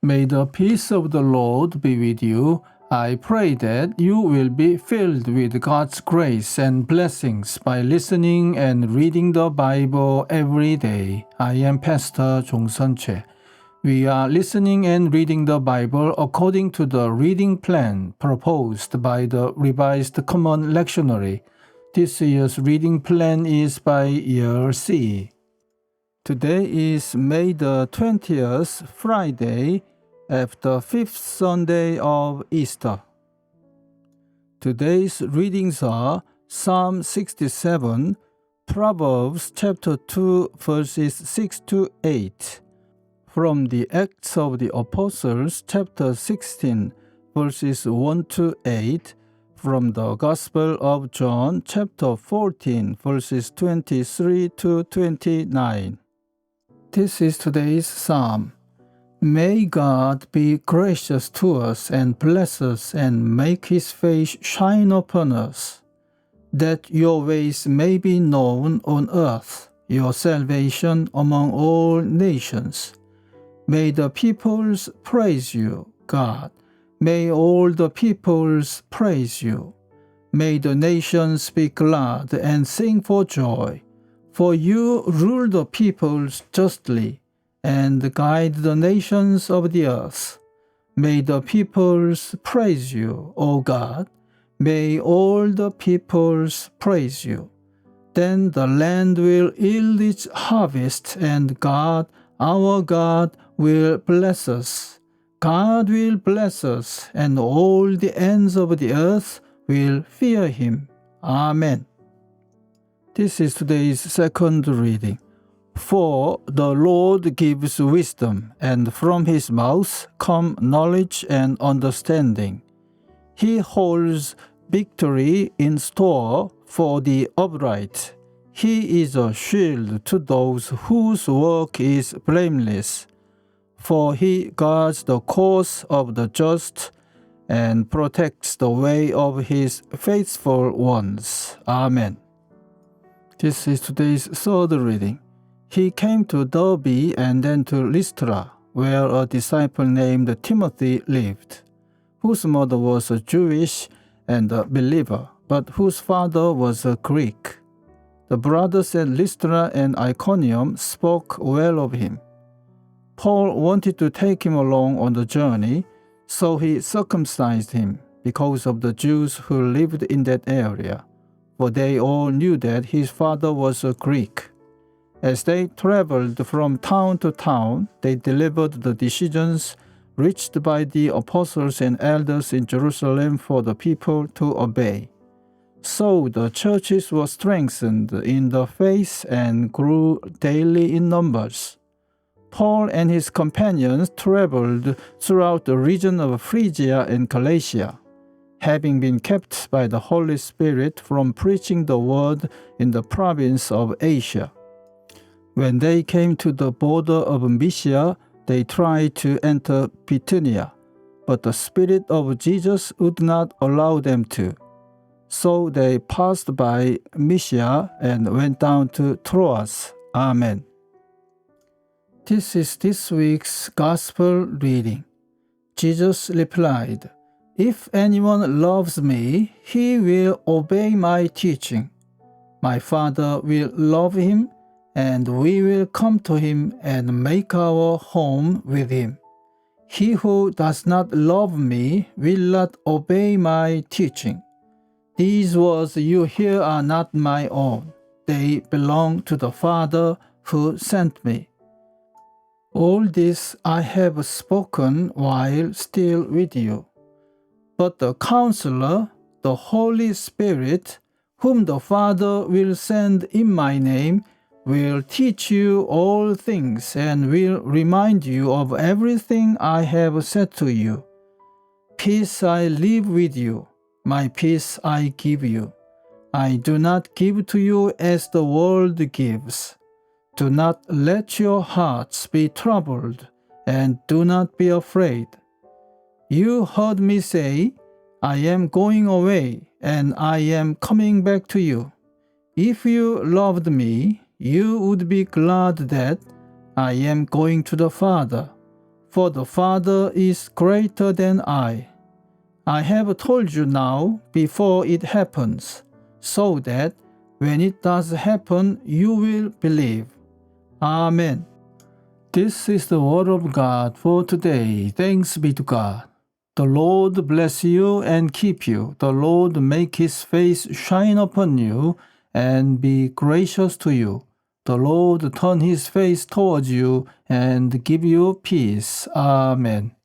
May the peace of the Lord be with you. I pray that you will be filled with God's grace and blessings by listening and reading the Bible every day. I am Pastor 종선채. We are listening and reading the Bible according to the reading plan proposed by the Revised Common Lectionary. This year's reading plan is by Year C. Today is May the 20th, Friday, after fifth Sunday of Easter. Today's readings are Psalm 67, Proverbs chapter 2, verses 6 to 8, from the Acts of the Apostles chapter 16, verses 1 to 8, from the Gospel of John chapter 14, verses 23 to 29. This is today's psalm. May God be gracious to us and bless us and make his face shine upon us, that your ways may be known on earth, your salvation among all nations. May the peoples praise you, God. May all the peoples praise you. May the nations be glad and sing for joy. For you rule the peoples justly, and guide the nations of the earth. May the peoples praise you, O God. May all the peoples praise you. Then the land will yield its harvest, and God, our God, will bless us. God will bless us, and all the ends of the earth will fear him. Amen. This is today's second reading. For the Lord gives wisdom, and from his mouth come knowledge and understanding. He holds victory in store for the upright. He is a shield to those whose work is blameless. For he guards the course of the just and protects the way of his faithful ones. Amen. This is today's third reading. He came to Derbe and then to Lystra, where a disciple named Timothy lived, whose mother was a Jewish and a believer, but whose father was a Greek. The brothers at Lystra and Iconium spoke well of him. Paul wanted to take him along on the journey, so he circumcised him because of the Jews who lived in that area, for they all knew that his father was a Greek. As they traveled from town to town, they delivered the decisions reached by the apostles and elders in Jerusalem for the people to obey. So the churches were strengthened in the faith and grew daily in numbers. Paul and his companions traveled throughout the region of Phrygia and Galatia, having been kept by the Holy Spirit from preaching the word in the province of Asia. When they came to the border of Mysia, they tried to enter Bithynia, but the Spirit of Jesus would not allow them to. So they passed by Mysia and went down to Troas. Amen. This is this week's Gospel reading. Jesus replied, "If anyone loves me, he will obey my teaching. My Father will love him, and we will come to him and make our home with him. He who does not love me will not obey my teaching. These words you hear are not my own. They belong to the Father who sent me. All this I have spoken while still with you. But the Counselor, the Holy Spirit, whom the Father will send in my name, will teach you all things and will remind you of everything I have said to you. Peace I leave with you, my peace I give you. I do not give to you as the world gives. Do not let your hearts be troubled, and do not be afraid. You heard me say, I am going away, and I am coming back to you. If you loved me, you would be glad that I am going to the Father, for the Father is greater than I. I have told you now before it happens, so that when it does happen, you will believe. Amen. This is the word of God for today. Thanks be to God. The Lord bless you and keep you. The Lord make his face shine upon you and be gracious to you. The Lord turn his face towards you and give you peace. Amen.